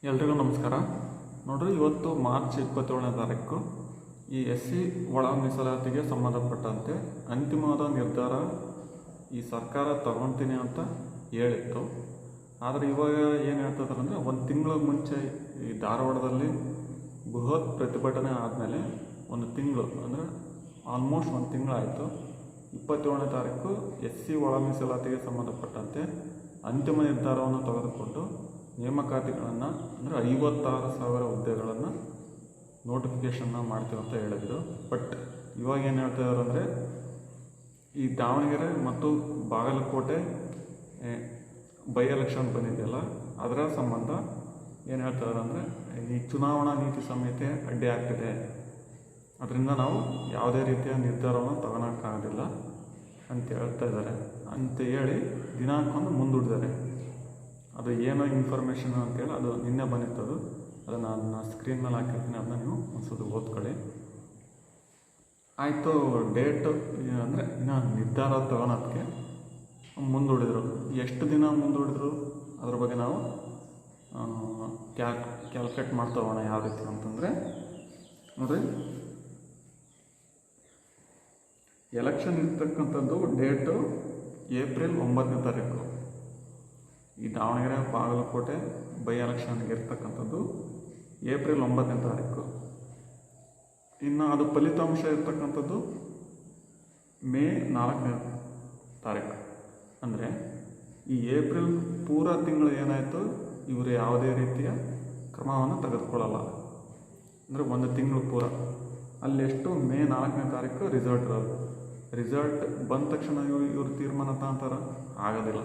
ಎಲ್ರಿಗೂ ನಮಸ್ಕಾರ. ನೋಡ್ರಿ, ಇವತ್ತು ಮಾರ್ಚ್ 27ನೇ ತಾರೀಕು ಈ SC ಒಳ ಮೀಸಲಾತಿಗೆ ಸಂಬಂಧಪಟ್ಟಂತೆ ಅಂತಿಮವಾದ ನಿರ್ಧಾರ ಈ ಸರ್ಕಾರ ತಗೊಳ್ತೀನಿ ಅಂತ ಹೇಳಿತ್ತು. ಆದರೆ ಇವಾಗ ಏನು ಹೇಳ್ತಿದ್ದಾರೆ ಅಂದರೆ, ಒಂದು ತಿಂಗಳ ಮುಂಚೆ ಈ ಧಾರವಾಡದಲ್ಲಿ ಬೃಹತ್ ಪ್ರತಿಭಟನೆ ಆದಮೇಲೆ ಒಂದು ತಿಂಗಳು ಅಂದರೆ ಆಲ್ಮೋಸ್ಟ್ ಒಂದು ತಿಂಗಳಾಯಿತು. 27ನೇ ತಾರೀಕು SC ಒಳ ಮೀಸಲಾತಿಗೆ ಸಂಬಂಧಪಟ್ಟಂತೆ ಅಂತಿಮ ನಿರ್ಧಾರವನ್ನು ತೆಗೆದುಕೊಂಡು ನೇಮಕಾತಿಗಳನ್ನು ಅಂದರೆ 56,000 ಹುದ್ದೆಗಳನ್ನು ನೋಟಿಫಿಕೇಷನ್ನ ಮಾಡ್ತೀವಿ ಅಂತ ಹೇಳಿದರು. ಬಟ್ ಇವಾಗ ಏನು ಹೇಳ್ತಿದ್ದಾರೆ ಅಂದರೆ, ಈ ದಾವಣಗೆರೆ ಮತ್ತು ಬಾಗಲಕೋಟೆ ಬೈ ಎಲೆಕ್ಷನ್ ಬಂದಿದೆಯಲ್ಲ, ಅದರ ಸಂಬಂಧ ಏನು ಹೇಳ್ತಿದ್ದಾರೆ ಅಂದರೆ, ಈ ಚುನಾವಣಾ ನೀತಿ ಸಂಹಿತೆ ಅಡ್ಡಿ ಆಗ್ತಿದೆ, ಅದರಿಂದ ನಾವು ಯಾವುದೇ ರೀತಿಯ ನಿರ್ಧಾರವನ್ನು ತಗೊಳಕ್ಕಾಗೋದಿಲ್ಲ ಅಂತ ಹೇಳ್ತಾ ಇದ್ದಾರೆ ಅಂತ ಹೇಳಿ ದಿನಾಂಕವನ್ನು ಮುಂದೂಡಿದ್ದಾರೆ. ಅದು ಏನೋ ಇನ್ಫಾರ್ಮೇಷನ್ ಅಂತೇಳಿ ಅದು ನಿನ್ನೆ ಬಂದಿತ್ತದು, ಅದನ್ನು ನಾನು ಸ್ಕ್ರೀನ್ ಮೇಲೆ ಹಾಕಿರ್ತೀನಿ, ಅದನ್ನ ನೀವು ಒಂದ್ಸತಿ ಓದ್ಕೊಳ್ಳಿ. ಆಯಿತು, ಡೇಟ್ ಅಂದರೆ ಇನ್ನು ನಿರ್ಧಾರ ತಗೊಳೋದಕ್ಕೆ ಮುಂದೂಡಿದರು. ಎಷ್ಟು ದಿನ ಮುಂದೂಡಿದ್ರು ಅದ್ರ ಬಗ್ಗೆ ನಾವು ಕ್ಯಾಲ್ಕುಲೇಟ್ ಮಾಡ್ತಾ ಹೋಗೋಣ. ಯಾವ ರೀತಿ ಅಂತಂದರೆ, ನೋಡಿರಿ, ಎಲೆಕ್ಷನ್ ಇರ್ತಕ್ಕಂಥದ್ದು ಡೇಟು ಏಪ್ರಿಲ್ 9ನೇ ತಾರೀಕು. ಈ ದಾವಣಗೆರೆ ಬಾಗಲಕೋಟೆ ಬೈ ಎಲೆಕ್ಷನ್ಗೆ ಇರ್ತಕ್ಕಂಥದ್ದು ಏಪ್ರಿಲ್ 9ನೇ ತಾರೀಕು. ಇನ್ನು ಅದು ಫಲಿತಾಂಶ ಇರ್ತಕ್ಕಂಥದ್ದು ಮೇ 4ನೇ ತಾರೀಕು. ಅಂದರೆ ಈ ಏಪ್ರಿಲ್ ಪೂರ ತಿಂಗಳು ಏನಾಯಿತು, ಇವರು ಯಾವುದೇ ರೀತಿಯ ಕ್ರಮವನ್ನು ತೆಗೆದುಕೊಳ್ಳಲ್ಲ. ಅಂದರೆ ಒಂದು ತಿಂಗಳು ಪೂರ ಅಲ್ಲೆಷ್ಟು ಮೇ 4ನೇ ತಾರೀಕು ರಿಸಲ್ಟ್ ಇರೋದು. ರಿಸಲ್ಟ್ ಬಂದ ತಕ್ಷಣ ಇವರು ತೀರ್ಮಾನ ತಗೊಂತಾರ, ಆಗೋದಿಲ್ಲ.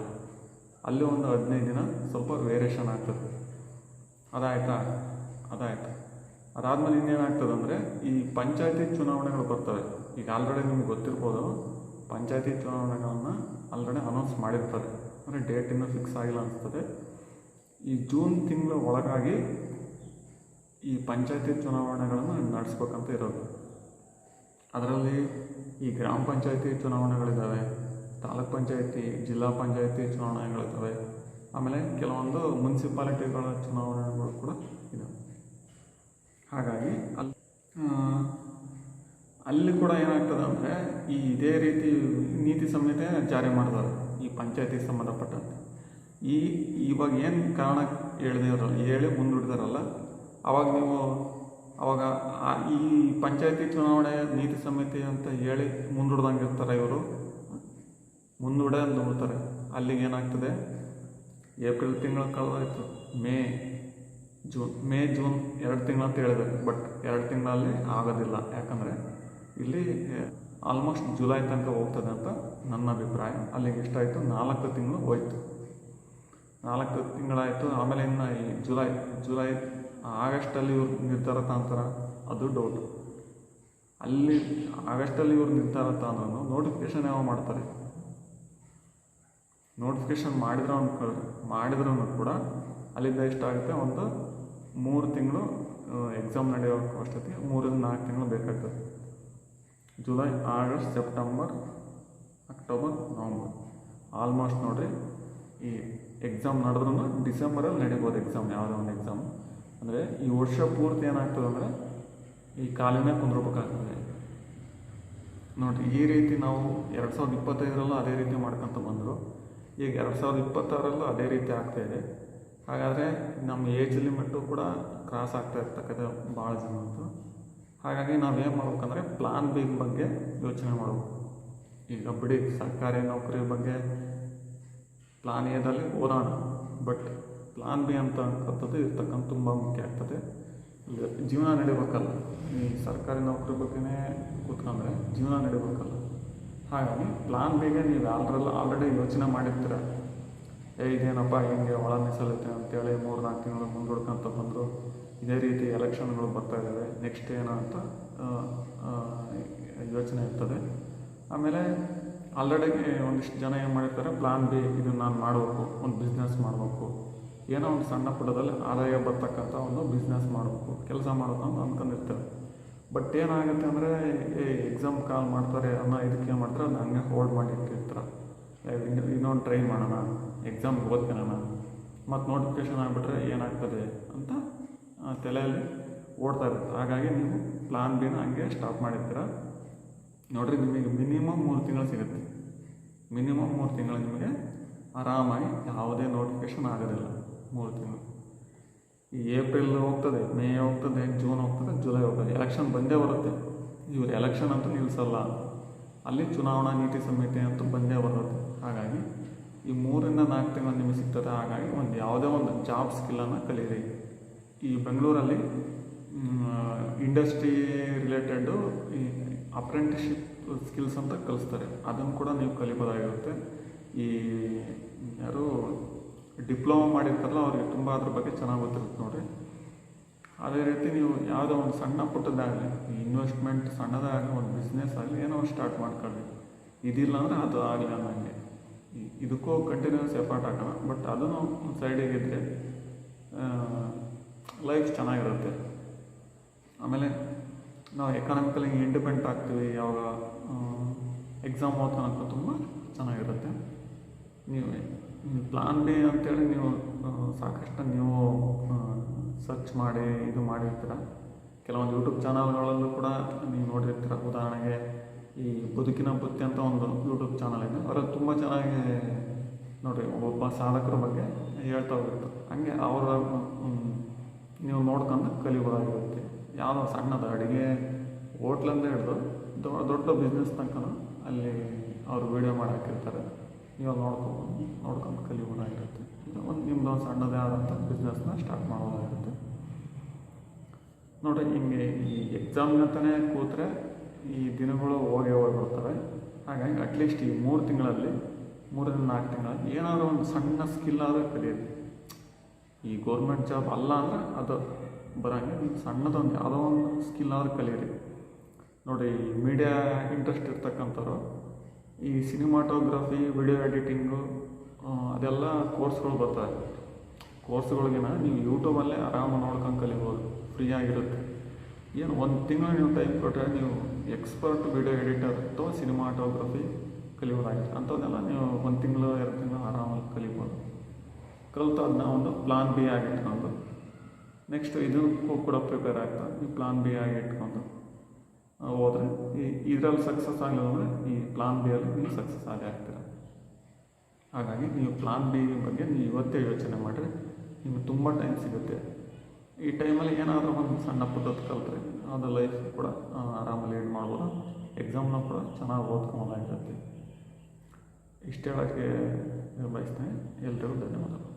ಅಲ್ಲಿ ಒಂದು 15 ದಿನ ಸ್ವಲ್ಪ ವೇರಿಯೇಷನ್ ಆಗ್ತದೆ. ಅದಾಯಿತು. ಅದಾದಮೇಲೆ ಇನ್ನೇನಾಗ್ತದೆ ಅಂದರೆ, ಈ ಪಂಚಾಯತಿ ಚುನಾವಣೆಗಳು ಬರ್ತವೆ. ಈಗ ಆಲ್ರೆಡಿ ನಿಮ್ಗೆ ಗೊತ್ತಿರ್ಬೋದು, ಪಂಚಾಯತಿ ಚುನಾವಣೆಗಳನ್ನು ಆಲ್ರೆಡಿ ಅನೌನ್ಸ್ ಮಾಡಿರ್ತಾರೆ. ಅಂದರೆ ಡೇಟ್ ಇನ್ನೂ ಫಿಕ್ಸ್ ಆಗಿಲ್ಲ ಅನಿಸ್ತದೆ. ಈ ಜೂನ್ ತಿಂಗಳ ಒಳಗಾಗಿ ಈ ಪಂಚಾಯತಿ ಚುನಾವಣೆಗಳನ್ನು ನಡೆಸ್ಬೇಕಂತ ಇರೋದು. ಅದರಲ್ಲಿ ಈ ಗ್ರಾಮ ಪಂಚಾಯತಿ ಚುನಾವಣೆಗಳಿದ್ದಾವೆ, ತಾಲೂಕ್ ಪಂಚಾಯತಿ, ಜಿಲ್ಲಾ ಪಂಚಾಯತಿ ಚುನಾವಣೆಗಳಿದ್ದಾವೆ, ಆಮೇಲೆ ಕೆಲವೊಂದು ಮುನ್ಸಿಪಾಲಿಟಿಗಳ ಚುನಾವಣೆಗಳು ಕೂಡ ಇದ್ದಾವೆ. ಹಾಗಾಗಿ ಅಲ್ಲಿ ಕೂಡ ಏನಾಗ್ತದೆ ಅಂದರೆ, ಇದೇ ರೀತಿ ನೀತಿ ಸಂಹಿತೆ ಜಾರಿ ಮಾಡ್ತಾರೆ ಈ ಪಂಚಾಯತಿಗೆ ಸಂಬಂಧಪಟ್ಟಂತೆ. ಇವಾಗ ಏನು ಕಾರಣ ಹೇಳಿ ಮುಂದೂಡಿದಾರಲ್ಲ, ಅವಾಗ ಈ ಪಂಚಾಯತಿ ಚುನಾವಣೆ ನೀತಿ ಸಂಹಿತೆ ಅಂತ ಹೇಳಿ ಮುಂದೂಡ್ದಂಗೆ ಇರ್ತಾರೆ ಇವರು, ಮುಂದೂಡೇ ನೋಡ್ತಾರೆ. ಅಲ್ಲಿಗೆ ಏನಾಗ್ತದೆ, ಏಪ್ರಿಲ್ ತಿಂಗಳ ಕಳೆದಾಯಿತು, ಮೇ ಜೂನ್ 2 ತಿಂಗಳು ಅಂತ ಹೇಳಿದ್ದಾರೆ. ಬಟ್ 2 ತಿಂಗಳಲ್ಲಿ ಆಗೋದಿಲ್ಲ. ಯಾಕಂದರೆ ಇಲ್ಲಿ ಆಲ್ಮೋಸ್ಟ್ ಜುಲೈ ತನಕ ಹೋಗ್ತದೆ ಅಂತ ನನ್ನ ಅಭಿಪ್ರಾಯ. ಅಲ್ಲಿಗೆ ಎಷ್ಟಾಯಿತು, 4 ತಿಂಗಳು ಹೋಯ್ತು. 4 ತಿಂಗಳಾಯಿತು. ಆಮೇಲೆ ಇನ್ನು ಈ ಜುಲೈ ಆಗಸ್ಟಲ್ಲಿ ಇವ್ರು ನಿರ್ಧಾರ ತಗೊಂತಾರ, ಅದು ಡೌಟು. ಅಲ್ಲಿ ಆಗಸ್ಟಲ್ಲಿ ಇವ್ರು ನಿರ್ಧಾರ ತಗೊಂಡ್ರು ನೋಟಿಫಿಕೇಷನ್ ಯಾವ ಮಾಡ್ತಾರೆ. ನೋಟಿಫಿಕೇಷನ್ ಮಾಡಿದ್ರೂ ಕೂಡ ಅಲ್ಲಿಂದ ಎಷ್ಟಾಗುತ್ತೆ, ಒಂದು 3 ತಿಂಗಳು ಎಕ್ಸಾಮ್ ನಡೆಯೋಕ್ಕೆ ಅಷ್ಟೊತ್ತಿಗೆ 3-4 ತಿಂಗಳು ಬೇಕಾಗ್ತದೆ. July, August, September, October, November, almost ನೋಡಿರಿ, ಈ ಎಕ್ಸಾಮ್ ನಡೆದ್ರೂ ಡಿಸೆಂಬರಲ್ಲಿ ನಡೀಬೋದು ಎಕ್ಸಾಮ್, ಯಾವುದೋ ಒಂದು ಎಕ್ಸಾಮ್. ಅಂದರೆ ಈ ವರ್ಷ ಪೂರ್ತಿ ಏನಾಗ್ತದೆ ಅಂದರೆ, ಈ ಕಾಲಿನೇ ಕುಂದ್ರಬೇಕಾಗ್ತದೆ. ನೋಡಿರಿ, ಈ ರೀತಿ ನಾವು 2025ರಲ್ಲೂ ಅದೇ ರೀತಿ ಮಾಡ್ಕೊತ ಬಂದರು. ಈಗ 2026ರಲ್ಲೂ ಅದೇ ರೀತಿ ಆಗ್ತಾಯಿದೆ. ಹಾಗಾದರೆ ನಮ್ಮ ಏಜ್ ಲಿಮಿಟು ಕೂಡ ಕ್ರಾಸ್ ಆಗ್ತಾ ಇರ್ತಕ್ಕಂಥ ಭಾಳ ಜನದ್ದು. ಹಾಗಾಗಿ ನಾವೇನು ಮಾಡ್ಬೇಕಂದ್ರೆ, ಪ್ಲಾನ್ ಬಿ ಬಗ್ಗೆ ಯೋಚನೆ ಮಾಡಬೇಕು. ಈಗ ಬಿಡಿ, ಸರ್ಕಾರಿ ನೌಕರಿ ಬಗ್ಗೆ ಪ್ಲಾನ್ ಎದಲ್ಲಿ ಓದೋಣ, ಬಟ್ ಪ್ಲಾನ್ ಬಿ ಅಂತಕ್ಕಂಥದ್ದು ಇರ್ತಕ್ಕಂಥ ತುಂಬ ಮುಖ್ಯ ಆಗ್ತದೆ. ಈಗ ಜೀವನ ನಡಿಬೇಕಲ್ಲ, ಈ ಸರ್ಕಾರಿ ನೌಕರಿ ಬಗ್ಗೆನೇ ಕೂತ್ಕೊಂಡ್ರೆ ಜೀವನ ನಡಿಬೇಕಲ್ಲ. ಹಾಗಾಗಿ ಪ್ಲಾನ್ ಬಿಗೆ ನೀವು ಆಲ್ರೆಡಿ ಯೋಚನೆ ಮಾಡಿರ್ತೀರ, ಇದೇನಪ್ಪ ಹಿಂಗೆ ಒಳ ಮೀಸಲಿರುತ್ತೆ ಅಂತೇಳಿ 3-4 ತಿಂಗಳು ಮುಂದೂಡ್ಕೊಂತ ಬಂದರು. ಇದೇ ರೀತಿ ಎಲೆಕ್ಷನ್ಗಳು ಬರ್ತಾಯಿದ್ದಾವೆ, ನೆಕ್ಸ್ಟ್ ಏನೋ ಅಂತ ಯೋಚನೆ ಇರ್ತದೆ. ಆಮೇಲೆ ಆಲ್ರೆಡಿ ಒಂದಿಷ್ಟು ಜನ ಏನು ಮಾಡಿರ್ತಾರೆ, ಪ್ಲಾನ್ ಬಿ, ಇದನ್ನು ನಾನು ಮಾಡಬೇಕು, ಒಂದು ಬಿಸ್ನೆಸ್ ಮಾಡಬೇಕು, ಏನೋ ಒಂದು ಸಣ್ಣ ಪುಟ್ಟದಲ್ಲಿ ಆದಾಯ ಬರ್ತಕ್ಕಂಥ ಒಂದು ಬಿಸ್ನೆಸ್ ಮಾಡಬೇಕು, ಕೆಲಸ ಮಾಡಬೇಕು ಅಂತ ಅಂದ್ಕೊಂಡಿರ್ತಾರೆ. ಬಟ್ ಏನಾಗುತ್ತೆ ಅಂದರೆ, ಎಕ್ಸಾಮ್ ಕಾಲ್ ಮಾಡ್ತಾರೆ ಅನ್ನೋ ಇದಕ್ಕೆ ಏನು ಮಾಡ್ತಾರೆ, ಅದು ಹಂಗೆ ಹೋಲ್ಡ್ ಮಾಡಿ ಇಟ್ಟಿರ್ತಾರೆ. ಇನ್ನೊಂದು ಟ್ರೈ ಮಾಡೋಣ, ಎಕ್ಸಾಮ್ಗೆ ಓದ್ಕೊಳ್ಳೋಣ, ಮತ್ತು ನೋಟಿಫಿಕೇಷನ್ ಆಗಿಬಿಟ್ರೆ ಏನಾಗ್ತದೆ ಅಂತ ತಲೆಯಲ್ಲಿ ಓಡ್ತಾ ಇರುತ್ತೆ. ಹಾಗಾಗಿ ನೀವು ಪ್ಲಾನ್ ಬಿನ ಹಂಗೆ ಸ್ಟಾಪ್ ಮಾಡಿರ್ತೀರ. ನೋಡಿರಿ, ನಿಮಗೆ ಮಿನಿಮಮ್ 3 ತಿಂಗಳು ಸಿಗುತ್ತೆ. ಮಿನಿಮಮ್ 3 ತಿಂಗಳು ನಿಮಗೆ ಆರಾಮಾಗಿ ಯಾವುದೇ ನೋಟಿಫಿಕೇಷನ್ ಆಗೋದಿಲ್ಲ. 3 ತಿಂಗಳು. ಈ ಏಪ್ರಿಲ್ ಹೋಗ್ತದೆ, ಮೇ ಹೋಗ್ತದೆ, ಜೂನ್ ಹೋಗ್ತದೆ, ಜುಲೈ ಹೋಗ್ತದೆ, ಎಲೆಕ್ಷನ್ ಬಂದೇ ಬರುತ್ತೆ. ಇವರು ಎಲೆಕ್ಷನ್ ಅಂತೂ ನಿಲ್ಲಿಸಲ್ಲ, ಅಲ್ಲಿ ಚುನಾವಣಾ ನೀತಿ ಸಂಹಿತೆ ಅಂತೂ ಬಂದೇ ಬರುತ್ತೆ. ಹಾಗಾಗಿ ಈ 3 ರಿಂದ 4 ತಿಂಗಳು ನಿಮಗೆ ಸಿಗ್ತದೆ. ಹಾಗಾಗಿ ಯಾವುದೇ ಒಂದು ಜಾಬ್ ಸ್ಕಿಲ್ಲನ್ನು ಕಲೀರಿ. ಈ ಬೆಂಗಳೂರಲ್ಲಿ ಇಂಡಸ್ಟ್ರಿ ರಿಲೇಟೆಡ್ಡು ಈ ಅಪ್ರೆಂಟಿಸ್ಶಿಪ್ ಸ್ಕಿಲ್ಸ್ ಅಂತ ಕಲಿಸ್ತಾರೆ. ಅದನ್ನು ಕೂಡ ನೀವು ಕಲಿಬೋದಾಗಿರುತ್ತೆ. ಈ ಯಾರು ಡಿಪ್ಲೊಮಾ ಮಾಡಿರ್ತಾರಲ್ಲ ಅವ್ರಿಗೆ ತುಂಬ ಅದ್ರ ಬಗ್ಗೆ ಚೆನ್ನಾಗಿ ಗೊತ್ತಿರುತ್ತೆ ನೋಡಿರಿ. ಅದೇ ರೀತಿ ನೀವು ಯಾವುದೋ ಒಂದು ಸಣ್ಣ ಪುಟ್ಟದಾಗಲಿ, ಇನ್ವೆಸ್ಟ್ಮೆಂಟ್ ಸಣ್ಣದಾಗಲಿ, ಒಂದು ಬಿಸ್ನೆಸ್ ಆಗಲಿ, ಏನೋ ಒಂದು ಸ್ಟಾರ್ಟ್ ಮಾಡ್ಕೊಳ್ಳಿ. ಇದಿಲ್ಲ ಅಂದರೆ ಅದು ಆಗಲಿ ಅನ್ನಂಗೆ. ಇದಕ್ಕೂ ಕಂಟಿನ್ಯೂಸ್ ಎಫರ್ಟ್ ಹಾಕೋಣ. ಬಟ್ ಅದನ್ನು ಸೈಡಿಗೆ ಇದ್ದರೆ ಲೈಫ್ ಚೆನ್ನಾಗಿರುತ್ತೆ. ಆಮೇಲೆ ನಾವು ಎಕಾನಮಿಕಲಿ ಇಂಡಿಪೆಂಡೆಂಟ್ ಆಗ್ತೀವಿ. ಯಾವಾಗ ಎಕ್ಸಾಮ್ ಓದ್ಕೊಳಕ್ಕೂ ತುಂಬ ಚೆನ್ನಾಗಿರುತ್ತೆ. ನೀವು ಪ್ಲಾನ್ ಬಿ ಅಂತೇಳಿ ನೀವು ಸಾಕಷ್ಟು ನೀವು ಸರ್ಚ್ ಮಾಡಿ ಇದು ಮಾಡಿರ್ತೀರ. ಕೆಲವೊಂದು ಯೂಟ್ಯೂಬ್ ಚಾನಲ್ಗಳಲ್ಲೂ ಕೂಡ ನೀವು ನೋಡಿರ್ತೀರ. ಉದಾಹರಣೆಗೆ ಈ ಬದುಕಿನ ಬುತ್ತಿ ಅಂತ ಒಂದು ಯೂಟ್ಯೂಬ್ ಚಾನಲ್ ಇದೆ. ಅವರಲ್ಲಿ ತುಂಬ ಚೆನ್ನಾಗಿ ನೋಡಿರಿ, ಒಬ್ಬ ಸಾಧಕರ ಬಗ್ಗೆ ಹೇಳ್ತಾ ಹೋಗಿರ್ತಾರೆ. ಹಂಗೆ ಅವರ ನೀವು ನೋಡ್ಕೊಂಡು ಕಲಿಬೋದಾಗಿರುತ್ತೆ. ಯಾವುದೋ ಸಣ್ಣದ ಅಡುಗೆ ಹೋಟ್ಲಿಂದ ಹಿಡಿದು ದೊಡ್ಡ ಬಿಸ್ನೆಸ್ ತನಕ ಅಲ್ಲಿ ಅವರು ವೀಡಿಯೋ ಮಾಡಿ ಹಾಕಿರ್ತಾರೆ. ನೀವು ನೋಡ್ಕೊಂಡು ಕಲಿಬೋದಾಗಿರುತ್ತೆ. ನಿಮ್ಮದು ಒಂದು ಸಣ್ಣದೇ ಆದಂಥ ಬಿಸ್ನೆಸ್ನ ಸ್ಟಾರ್ಟ್ ಮಾಡೋದಾಗಿರುತ್ತೆ. ನೋಡಿ, ಹಿಂಗೆ ಈ ಎಕ್ಸಾಮ್ನಂತಲೇ ಕೂತ್ರೆ ಈ ದಿನಗಳು ಹೋಗಿಬಿಡ್ತವೆ. ಹಾಗಾಗಿ ಅಟ್ಲೀಸ್ಟ್ ಈ 3 ತಿಂಗಳಲ್ಲಿ 3 ರಿಂದ 4 ತಿಂಗಳಲ್ಲಿ ಏನಾದರೂ ಒಂದು ಸಣ್ಣ ಸ್ಕಿಲ್ ಆದರೂ ಕಲಿಯಿರಿ. ಈ ಗೌರ್ಮೆಂಟ್ ಜಾಬ್ ಅಲ್ಲ ಅಂದರೆ ಅದು ಬರೋಂಗೆ ನೀವು ಸಣ್ಣದೊಂದು ಯಾವುದೋ ಒಂದು ಸ್ಕಿಲ್ ಆದರೂ ಕಲಿಯಿರಿ. ನೋಡಿ, ಈ ಮೀಡಿಯಾ ಇಂಟ್ರೆಸ್ಟ್ ಇರ್ತಕ್ಕಂಥವ್ರು ಈ ಸಿನಿಮಾಟೋಗ್ರಫಿ, ವಿಡಿಯೋ ಎಡಿಟಿಂಗು ಅದೆಲ್ಲ ಕೋರ್ಸ್ಗಳು ಬರ್ತವೆ. ಕೋರ್ಸ್ಗಳಿಗಿನ ನೀವು ಯೂಟ್ಯೂಬಲ್ಲೇ ಆರಾಮಾಗಿ ನೋಡ್ಕೊಂಡು ಕಲಿಬೋದು. ಫ್ರೀ ಆಗಿರುತ್ತೆ. ಏನು 1 ತಿಂಗಳು ನೀವು ಟೈಮ್ ಕೊಟ್ಟರೆ ನೀವು ಎಕ್ಸ್ಪರ್ಟ್ ವಿಡಿಯೋ ಎಡಿಟರ್ ಅಥವಾ ಸಿನಿಮಾಟೋಗ್ರಫಿ ಕಲಿಬೋದಾಗಿರುತ್ತೆ. ಅಂಥದ್ದೆಲ್ಲ ನೀವು 1 ತಿಂಗಳು 2 ತಿಂಗಳು ಆರಾಮಾಗಿ ಕಲಿಬೋದು. ಕಲಿತು ಅದನ್ನ ಒಂದು ಪ್ಲಾನ್ ಬಿ ಆಗಿಟ್ಕೊಂಡು ನೆಕ್ಸ್ಟ್ ಇದಕ್ಕೂ ಕೂಡ ಪ್ರಿಪೇರ್ ಆಗ್ತದೆ. ಈ ಪ್ಲಾನ್ ಬಿ ಆಗಿ ಇಟ್ಕೊಂಡು ಹೋದರೆ ಇದರಲ್ಲಿ ಸಕ್ಸಸ್ ಆಗಲಿಲ್ಲ ಅಂದರೆ ಈ ಪ್ಲಾನ್ ಬಿಯಲ್ಲಿ ನೀವು ಸಕ್ಸಸ್ ಆಗೇ ಆಗ್ತೀರ. ಹಾಗಾಗಿ ನೀವು ಪ್ಲಾನ್ ಬಿ ಬಗ್ಗೆ ನೀವು ಇವತ್ತೇ ಯೋಚನೆ ಮಾಡಿರಿ. ನಿಮಗೆ ತುಂಬ ಟೈಮ್ ಸಿಗುತ್ತೆ. ಈ ಟೈಮಲ್ಲಿ ಏನಾದರೂ ಒಂದು ಸಣ್ಣ ಪುಟ್ಟದ್ದು ಕಲಿತ್ರೆ ಅದು ಲೈಫ್ ಕೂಡ ಆರಾಮಾಗಿ ಲೀಡ್ ಮಾಡ್ಬೋದು. ಎಕ್ಸಾಮ್ನ ಕೂಡ ಚೆನ್ನಾಗಿ ಓದ್ಕೊಬೋದಾಗಿರುತ್ತೆ. ಇಷ್ಟು ಹೇಳೋಕ್ಕೆ ಬಯಸ್ತೇನೆ. ಎಲ್ರಿಗೂ ಧನ್ಯವಾದಗಳು.